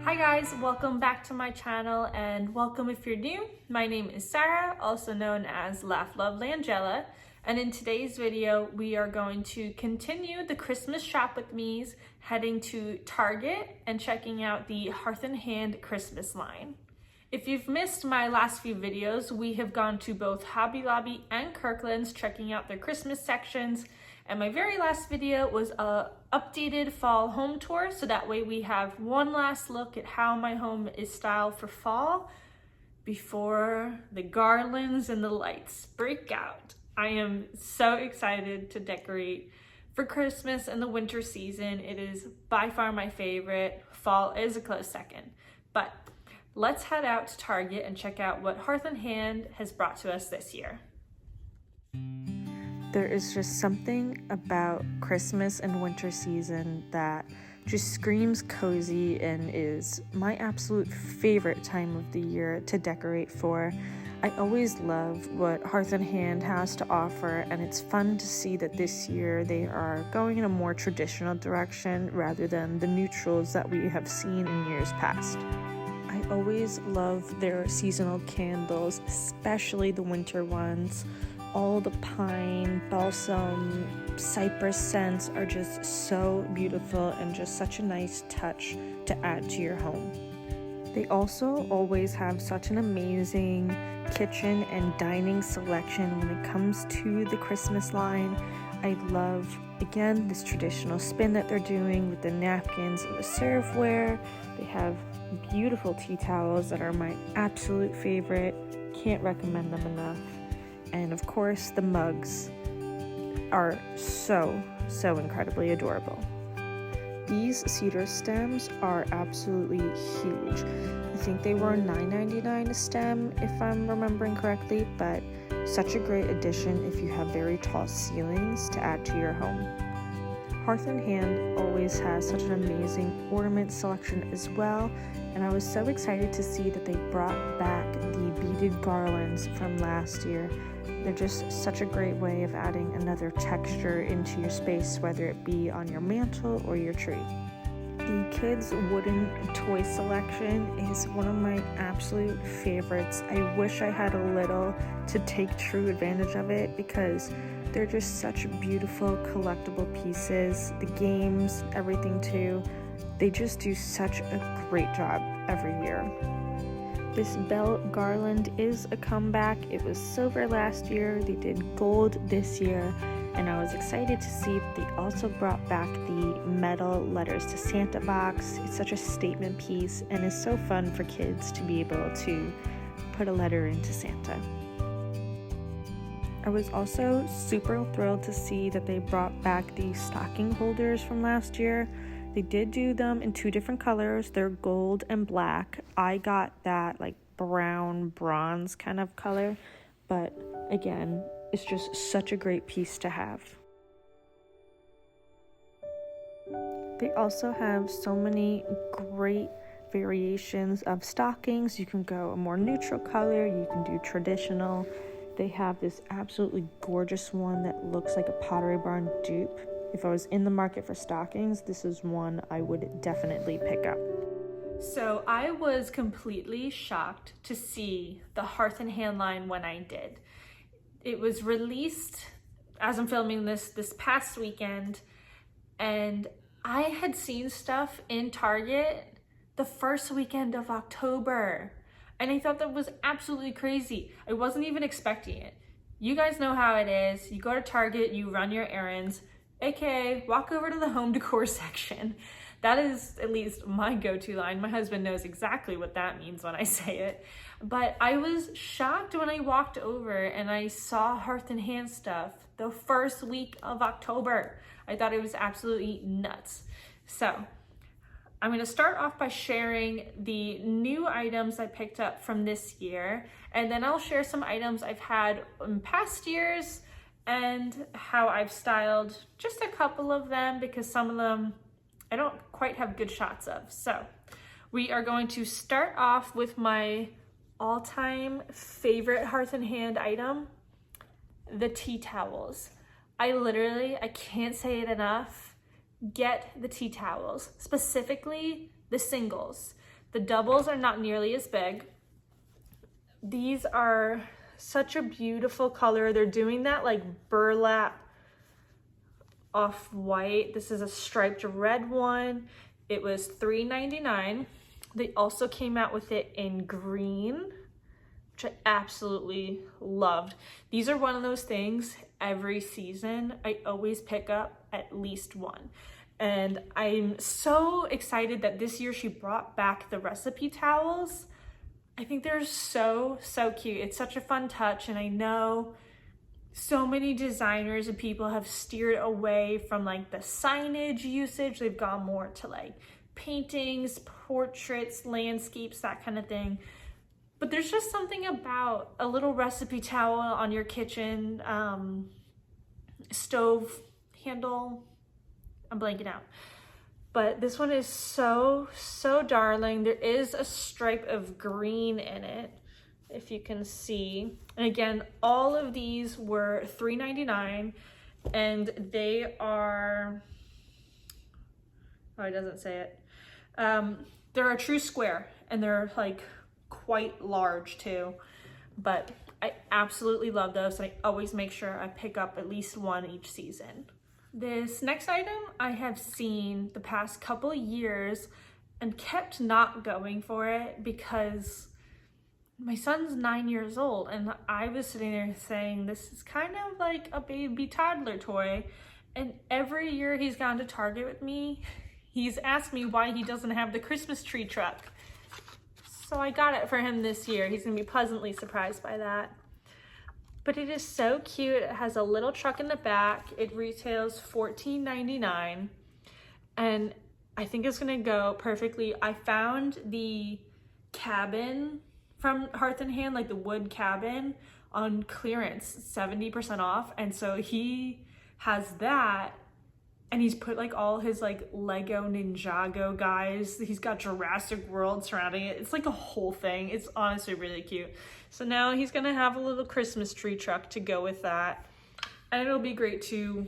Hi guys, welcome back to my channel and welcome if you're new. My name is Sarah, also known as LaughLoveLangella, and in today's video we are going to continue the Christmas shop with me's, heading to Target and checking out the Hearth and Hand Christmas line. If you've missed my last few videos, we have gone to both Hobby Lobby and Kirkland's checking out their Christmas sections, and my very last video was a updated fall home tour, so that way we have one last look at how my home is styled for fall before the garlands and the lights break out. I am so excited to decorate for Christmas and the winter season. It is by far my favorite. Fall is a close second, but let's head out to Target and check out what Hearth and Hand has brought to us this year. There is just something about Christmas and winter season that just screams cozy and is my absolute favorite time of the year to decorate for. I always love what Hearth and Hand has to offer, and it's fun to see that this year they are going in a more traditional direction rather than the neutrals that we have seen in years past. I always love their seasonal candles, especially the winter ones. All the pine, balsam, cypress scents are just so beautiful and just such a nice touch to add to your home. They also always have such an amazing kitchen and dining selection when it comes to the Christmas line. I love, again, this traditional spin that they're doing with the napkins and the serveware. They have beautiful tea towels that are my absolute favorite. Can't recommend them enough. And of course, the mugs are so incredibly adorable. These cedar stems are absolutely huge. I think they were $9.99 a stem, if I'm remembering correctly, but such a great addition if you have very tall ceilings to add to your home. Hearth and Hand always has such an amazing ornament selection as well, and I was so excited to see that they brought back the beaded garlands from last year. They're just such a great way of adding another texture into your space, whether it be on your mantle or your tree. The kids' wooden toy selection is one of my absolute favorites. I wish I had a little to take true advantage of it because they're just such beautiful collectible pieces. The games, everything too. They just do such a great job every year. This bell garland is a comeback. It was silver last year. They did gold this year. And I was excited to see that they also brought back the metal letters to Santa box. It's such a statement piece and is so fun for kids to be able to put a letter into Santa. I was also super thrilled to see that they brought back the stocking holders from last year. They did do them in two different colors. They're gold and black. I got that like brown bronze kind of color, but again, it's just such a great piece to have. They also have so many great variations of stockings. You can go a more neutral color, you can do traditional. They have this absolutely gorgeous one that looks like a Pottery Barn dupe. If I was in the market for stockings, this is one I would definitely pick up. So I was completely shocked to see the Hearth and Hand line when I did. It was released, as I'm filming this past weekend, and I had seen stuff in Target the first weekend of October, and I thought that was absolutely crazy. I wasn't even expecting it. You guys know how it is. You go to Target, you run your errands, aka walk over to the home decor section. That is at least my go-to line. My husband knows exactly what that means when I say it. But I was shocked when I walked over and I saw Hearth and Hand stuff the first week of October. I thought it was absolutely nuts. So I'm gonna start off by sharing the new items I picked up from this year, and then I'll share some items I've had in past years and how I've styled just a couple of them because some of them I don't quite have good shots of. So we are going to start off with my all-time favorite Hearth and Hand item, the tea towels. I can't say it enough. Get the tea towels, specifically the singles. The doubles are not nearly as big. These are such a beautiful color. They're doing that like burlap off-white. This is a striped red one. It was $3.99. They also came out with it in green, which I absolutely loved. These are one of those things every season I always pick up at least one. And I'm so excited that this year she brought back the recipe towels. I think they're so cute. It's such a fun touch, and I know so many designers and people have steered away from like the signage usage. They've gone more to like paintings, portraits, landscapes, that kind of thing. But there's just something about a little recipe towel on your kitchen stove handle. I'm blanking out. But this one is so darling. There is a stripe of green in it, if you can see. And again, all of these were $3.99, and they are, oh, it doesn't say it. They're a true square, and they're like quite large too. But I absolutely love those. I always make sure I pick up at least one each season. This next item I have seen the past couple of years and kept not going for it because my son's 9 years old, and I was sitting there saying this is kind of like a baby toddler toy, and every year he's gone to Target with me, he's asked me why he doesn't have the Christmas tree truck. So I got it for him this year. He's gonna be pleasantly surprised by that. But it is so cute. It has a little truck in the back. It retails $14.99, and I think it's gonna go perfectly. I found the cabin from Hearth and Hand, like the wood cabin, on clearance, 70% off. And so he has that, and he's put like all his like Lego Ninjago guys. He's got Jurassic World surrounding it. It's like a whole thing. It's honestly really cute. So now he's gonna have a little Christmas tree truck to go with that. And it'll be great too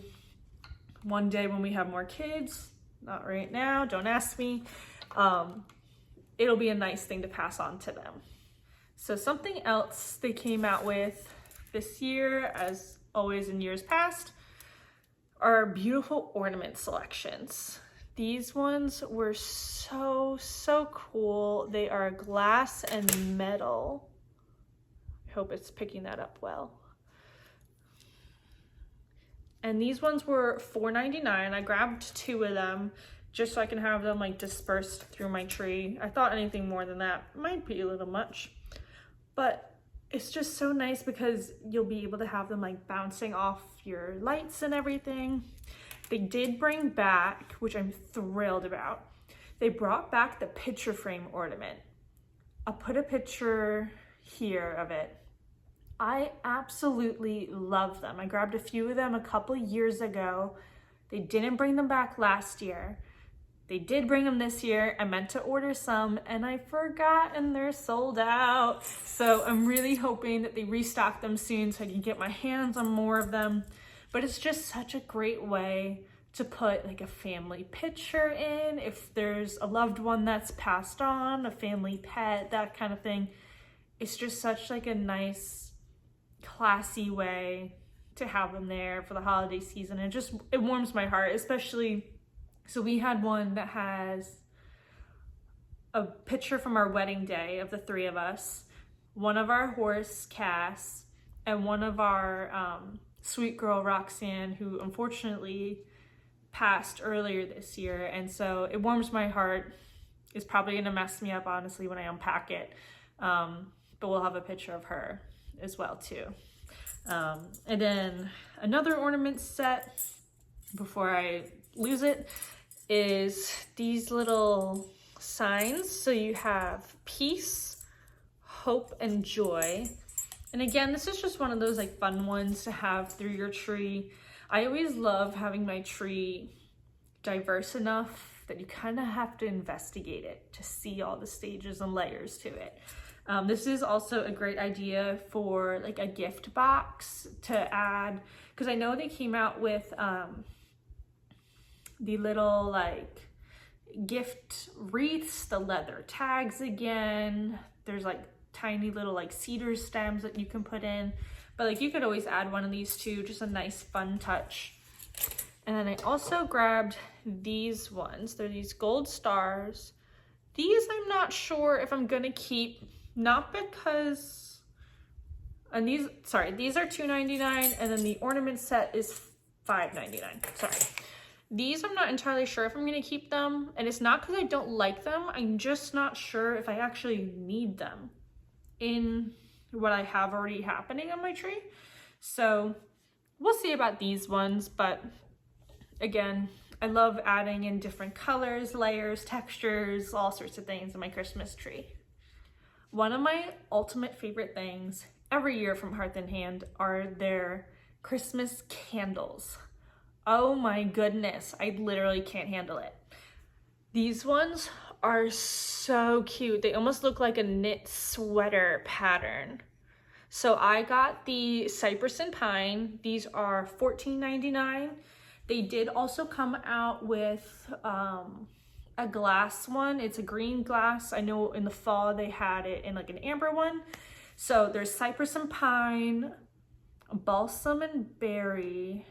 one day when we have more kids. Not right now, don't ask me. It'll be a nice thing to pass on to them. So something else they came out with this year, as always in years past, are beautiful ornament selections. These ones were so cool. They are glass and metal. I hope it's picking that up well. And these ones were $4.99. I grabbed 2 of them just so I can have them like dispersed through my tree. I thought anything more than that might be a little much, but it's just so nice because you'll be able to have them like bouncing off your lights and everything. They did bring back, which I'm thrilled about, they brought back the picture frame ornament. I'll put a picture here of it. I absolutely love them. I grabbed a few of them a couple years ago. They didn't bring them back last year. They did bring them this year. I meant to order some and I forgot, and they're sold out. So I'm really hoping that they restock them soon so I can get my hands on more of them. But it's just such a great way to put like a family picture in, if there's a loved one that's passed on, a family pet, that kind of thing. It's just such like a nice, classy way to have them there for the holiday season. It warms my heart, especially. So we had one that has a picture from our wedding day of the 3 of us, one of our horse, Cass, and one of our sweet girl, Roxanne, who unfortunately passed earlier this year. And so it warms my heart. It's probably gonna mess me up, honestly, when I unpack it. But we'll have a picture of her as well too. And then another ornament set, before I lose it, is these little signs. So you have peace, hope, and joy. And again, this is just one of those like fun ones to have through your tree. I always love having my tree diverse enough that you kind of have to investigate it to see all the stages and layers to it. This is also a great idea for like a gift box to add, because I know they came out with the little like gift wreaths, the leather tags again. There's like tiny little like cedar stems that you can put in. But like you could always add one of these too, just a nice fun touch. And then I also grabbed these ones. They're these gold stars. These I'm not sure if I'm gonna keep, not because, and these are $2.99, and then the ornament set is $5.99. Sorry. These I'm not entirely sure if I'm gonna keep them, and it's not because I don't like them, I'm just not sure if I actually need them in what I have already happening on my tree. So we'll see about these ones, but again, I love adding in different colors, layers, textures, all sorts of things in my Christmas tree. One of my ultimate favorite things every year from Hearth and Hand are their Christmas candles. Oh my goodness, I literally can't handle it. These ones are so cute. They almost look like a knit sweater pattern. So I got the Cypress and Pine. These are $14.99. They did also come out with a glass one. It's a green glass. I know in the fall they had it in like an amber one. So there's Cypress and Pine, Balsam and Berry,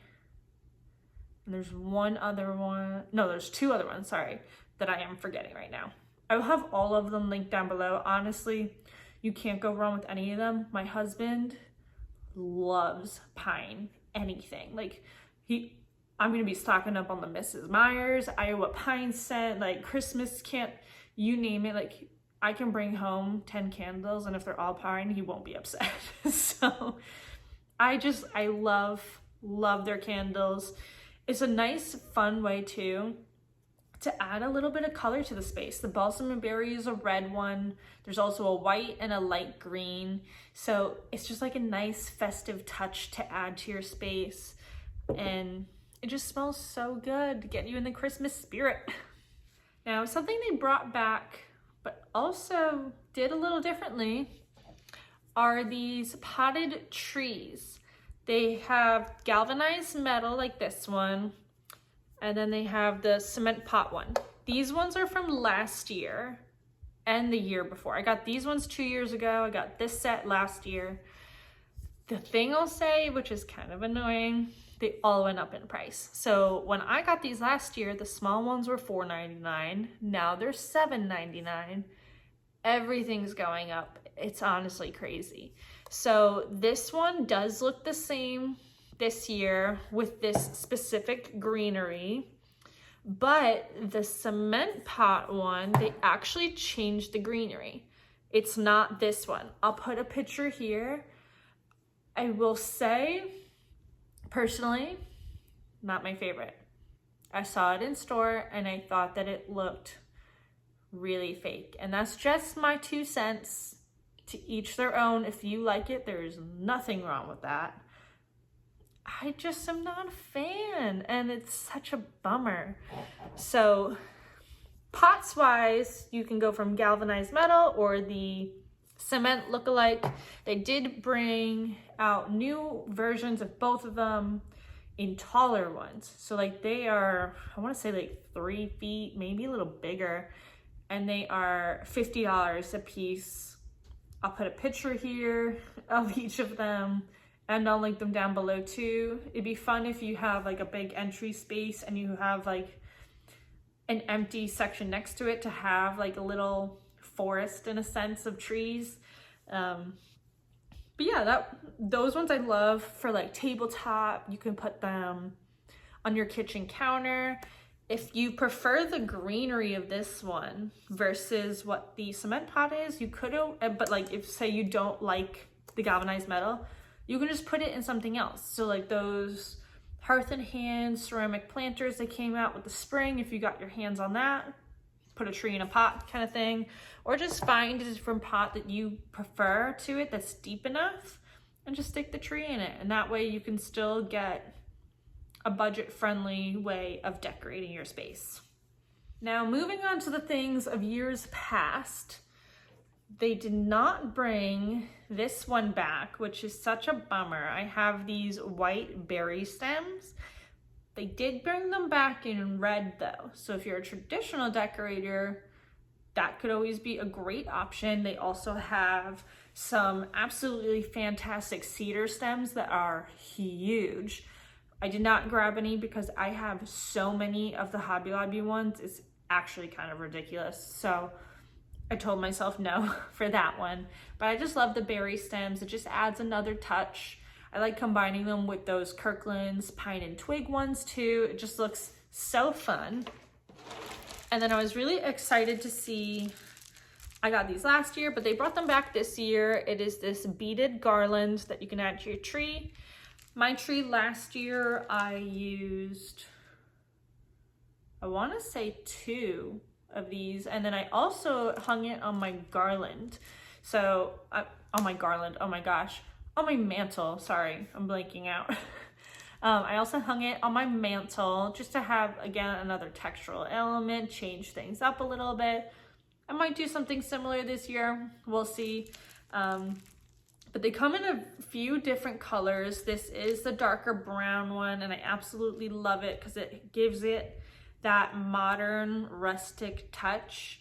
and there's one other one. No, there's two other ones, sorry, that I am forgetting right now. I will have all of them linked down below. Honestly, you can't go wrong with any of them. My husband loves pine, anything. Like I'm gonna be stocking up on the Mrs. Myers, Iowa pine scent, like Christmas you name it. Like I can bring home 10 candles, and if they're all pine, he won't be upset. So I love their candles. It's a nice, fun way too to add a little bit of color to the space. The Balsam and Berry is a red one. There's also a white and a light green. So it's just like a nice festive touch to add to your space. And it just smells so good to get you in the Christmas spirit. Now, something they brought back, but also did a little differently, are these potted trees. They have galvanized metal like this one, and then they have the cement pot one. These ones are from last year and the year before. I got these ones 2 years ago. I got this set last year. The thing I'll say, which is kind of annoying, they all went up in price. So when I got these last year, the small ones were $4.99. Now they're $7.99. Everything's going up. It's honestly crazy. So this one does look the same this year with this specific greenery, but the cement pot one, they actually changed the greenery. It's not this one. I'll put a picture here. I will say, personally, not my favorite. I saw it in store and I thought that it looked really fake. And that's just my 2 cents. To each their own. If you like it, there's nothing wrong with that. I just am not a fan, and it's such a bummer. So pots wise, you can go from galvanized metal or the cement lookalike. They did bring out new versions of both of them in taller ones. So like they are, I want to say like 3 feet, maybe a little bigger, and they are $50 a piece. I'll put a picture here of each of them, and I'll link them down below too. It'd be fun if you have like a big entry space and you have like an empty section next to it to have like a little forest in a sense of trees. But yeah, those ones I love for like tabletop. You can put them on your kitchen counter. If you prefer the greenery of this one versus what the cement pot is, you could, but like if say you don't like the galvanized metal, you can just put it in something else. So like those Hearth and Hand ceramic planters that came out with the spring, if you got your hands on that, put a tree in a pot kind of thing, or just find a different pot that you prefer to it that's deep enough and just stick the tree in it. And that way you can still get a budget-friendly way of decorating your space. Now, moving on to the things of years past, they did not bring this one back, which is such a bummer. I have these white berry stems. They did bring them back in red though. So if you're a traditional decorator, that could always be a great option. They also have some absolutely fantastic cedar stems that are huge. I did not grab any because I have so many of the Hobby Lobby ones. It's actually kind of ridiculous. So I told myself no for that one. But I just love the berry stems. It just adds another touch. I like combining them with those Kirkland's pine and twig ones too. It just looks so fun. And then I was really excited to see, I got these last year, but they brought them back this year. It is this beaded garland that you can add to your tree. My tree last year, I used, I want to say 2 of these. And then I also hung it on my garland. So, on my garland, oh my gosh. On my mantle, sorry, I'm blanking out. I also hung it on my mantle just to have, again, another textural element, change things up a little bit. I might do something similar this year, we'll see. But they come in a few different colors. This is the darker brown one, and I absolutely love it because it gives it that modern rustic touch.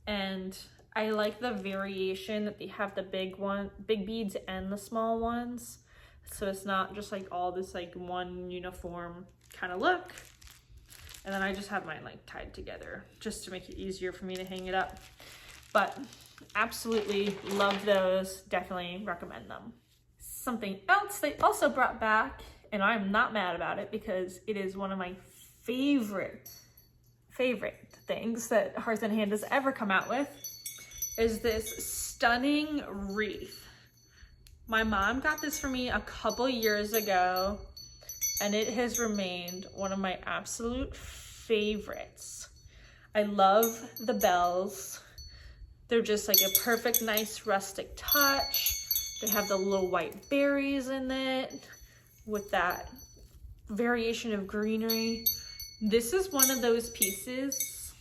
And I like the variation that they have, the big beads and the small ones. So it's not just like all this like one uniform kind of look. And then I just have mine like tied together just to make it easier for me to hang it up. But absolutely love those, definitely recommend them. Something else they also brought back, and I'm not mad about it because it is one of my favorite things that Hearth & Hand has ever come out with, is this stunning wreath. My mom got this for me a couple years ago, and it has remained one of my absolute favorites. I love the bells. They're just like a perfect, nice rustic touch. They have the little white berries in it with that variation of greenery. This is one of those pieces,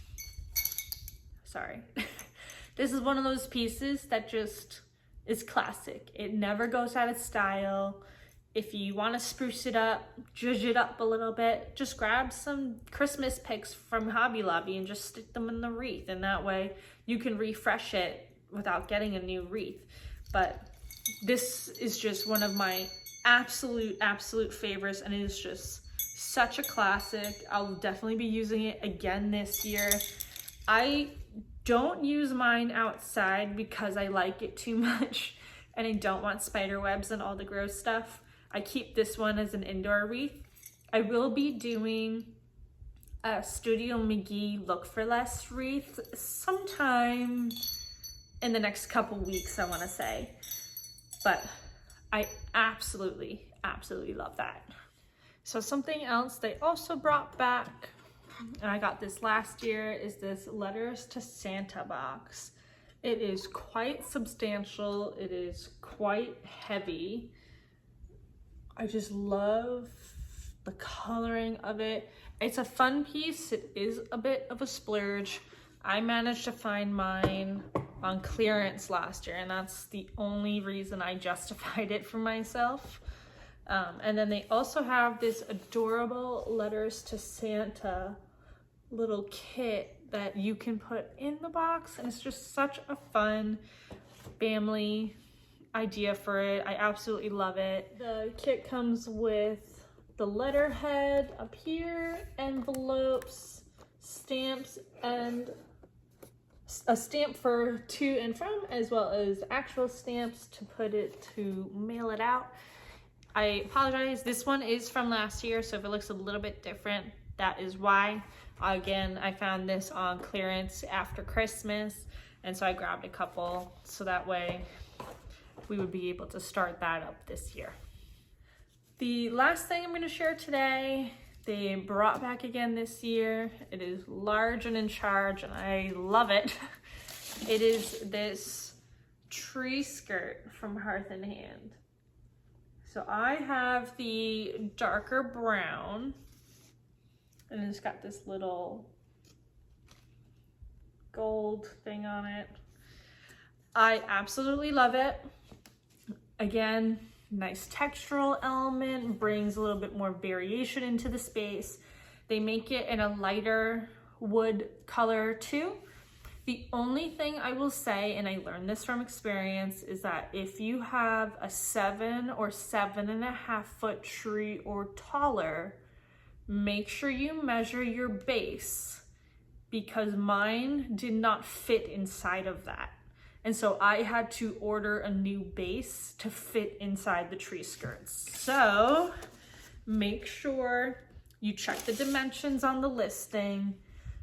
sorry. This is one of those pieces that just is classic. It never goes out of style. If you want to spruce it up, zhuzh it up a little bit, just grab some Christmas picks from Hobby Lobby and just stick them in the wreath. And that way you can refresh it without getting a new wreath. But this is just one of my absolute favorites, and it is just such a classic. I'll definitely be using it again this year. I don't use mine outside because I like it too much and I don't want spider webs and all the gross stuff. I keep this one as an indoor wreath. I will be doing a Studio McGee Look for Less wreath sometime in the next couple weeks, I want to say. But I absolutely love that. So something else they also brought back, and I got this last year, is this Letters to Santa box. It is quite substantial. It is quite heavy. I just love the coloring of it. It's a fun piece. It is a bit of a splurge. I managed to find mine on clearance last year, and that's the only reason I justified it for myself. And then they also have this adorable Letters to Santa little kit that you can put in the box, and it's just such a fun family idea for it. I absolutely love it. The kit comes with the letterhead up here, envelopes, stamps, and a stamp for to and from, as well as actual stamps to put it to mail it out. I apologize, this one is from last year, so if it looks a little bit different, that is why. Again, I found this on clearance after Christmas, and so I grabbed a couple so that way we would be able to start that up this year. The last thing I'm going to share today, they brought back again this year. It is large and in charge, and I love it. It is this tree skirt from Hearth & Hand. So I have the darker brown, and it's got this little gold thing on it. I absolutely love it. Again, nice textural element, brings a little bit more variation into the space. They make it in a lighter wood color too. The only thing I will say, and I learned this from experience, is that if you have a 7 or 7.5 foot tree or taller, make sure you measure your base, because mine did not fit inside of that. And so I had to order a new base to fit inside the tree skirts. So make sure you check the dimensions on the listing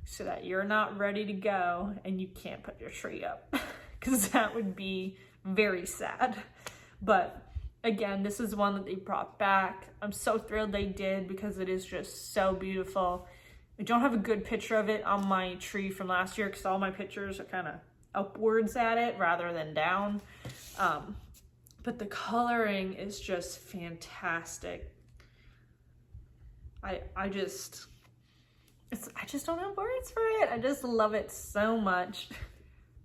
so that you're not ready to go and you can't put your tree up, because that would be very sad. But again, this is one that they brought back. I'm so thrilled they did, because it is just so beautiful. I don't have a good picture of it on my tree from last year because all my pictures are kind of upwards at it rather than down. But the coloring is just fantastic. I just don't have words for it. I just love it so much.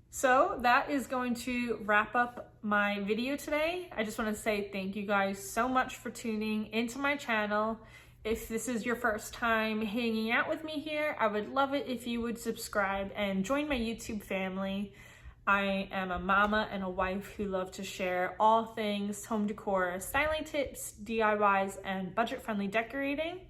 So that is going to wrap up my video today. I just want to say thank you guys so much for tuning into my channel. If this is your first time hanging out with me here, I would love it if you would subscribe and join my YouTube family. I am a mama and a wife who love to share all things home decor, styling tips, DIYs, and budget-friendly decorating,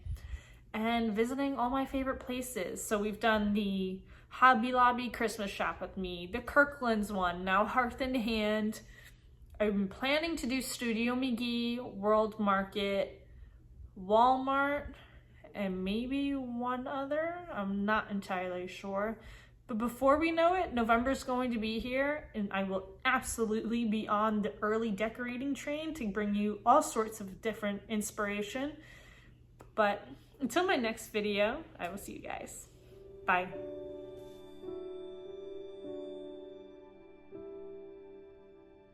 and visiting all my favorite places. So we've done the Hobby Lobby Christmas shop with me, the Kirkland's one, now Hearth in Hand. I'm planning to do Studio McGee, World Market, Walmart, and maybe one other. I'm not entirely sure. But before we know it, November's going to be here, and I will absolutely be on the early decorating train to bring you all sorts of different inspiration. But until my next video, I will see you guys. Bye.